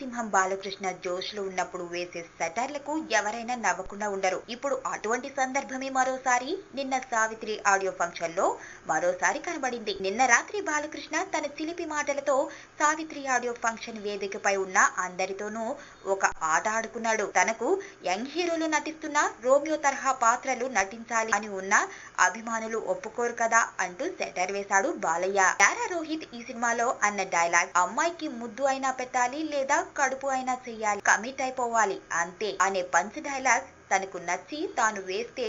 నరసింహం బాలకృష్ణ జోష్ లో ఉన్నప్పుడు వేసే సెటర్లకు ఎవరైనా నవ్వకుండా ఉండరు. ఇప్పుడు అటువంటి సందర్భమే మరోసారి నిన్న సావిత్రి ఆడియో ఫంక్షన్ లో మరోసారి కనబడింది. నిన్న రాత్రి బాలకృష్ణ తన చిలిపి మాటలతో సావిత్రి ఆడియో ఫంక్షన్ వేదికపై ఉన్న అందరితోనూ ఒక ఆట ఆడుకున్నాడు. తనకు యంగ్ హీరోలు నటిస్తున్న రోమియో తరహా పాత్రలు నటించాలి అని ఉన్న అభిమానులు ఒప్పుకోరు కదా అంటూ సెటర్ వేశాడు బాలయ్య. నారా రోహిత్ ఈ సినిమాలో అన్న డైలాగ్ అమ్మాయికి ముద్దు అయినా పెట్టాలి లేదా కడుపు అయినా చెయ్యాలి, కమిట్ అయిపోవాలి అంతే అనే పంచ్ డైలాగ్ తనకు నచ్చి తాను వేస్తే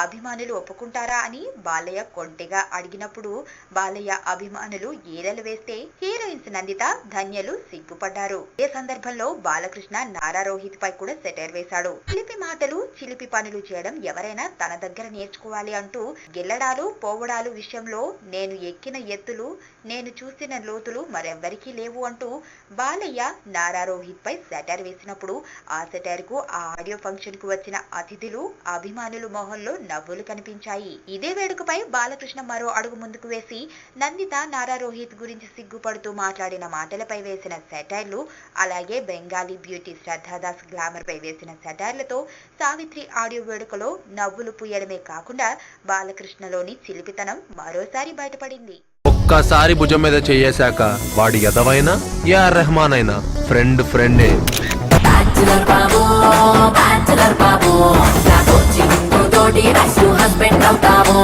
అభిమానులు ఒప్పుకుంటారా అని బాలయ్య కొంటెగా అడిగినప్పుడు బాలయ్య అభిమానులు ఈలలు వేస్తే హీరోయిన్స్ నందిత, ధన్యలు సిగ్గుపడ్డారు. ఏ సందర్భంలో బాలకృష్ణ నారా రోహిత్ పై కూడా సెటర్ వేశాడు. చిలిపి మాటలు, చిలిపి పనులు చేయడం ఎవరైనా తన దగ్గర నేర్చుకోవాలి అంటూ గెల్లడాలు, పోవడాలు విషయంలో నేను ఎక్కిన ఎత్తులు, నేను చూసిన లోతులు మరెవ్వరికీ లేవు అంటూ బాలయ్య నారా రోహిత్ పై సెటర్ వేసినప్పుడు ఆ సెటర్ కు ఆ ఆడియో ఫంక్షన్ కు వచ్చిన అతిథులు, అభిమానులు మొహంలో నవ్వులు కనిపించాయి. ఇదే వేడుకపై బాలకృష్ణ మరో అడుగు ముందుకు వేసి నందిత, నారా రోహిత్ గురించి సిగ్గుపడుతూ మాట్లాడిన మాటలపై వేసిన సెటైర్లు, అలాగే బెంగాలీ బ్యూటీ శ్రద్ధాదాస్ గ్లామర్ పై వేసిన సెటైర్లతో సావిత్రి ఆడియో వేడుకలో నవ్వులు పూయడమే కాకుండా బాలకృష్ణలోని చిలిపితనం మరోసారి బయటపడింది. ఒక్కసారి భుజం మీద చేయేశాక వాడి ఎదవైనా ఏఆర్ రెహమాన్ అయినా ఫ్రెండే. బ్యాచులర్ బాబు, నా కోచింగ్ తోటి హస్బెండ్ అవుతాము.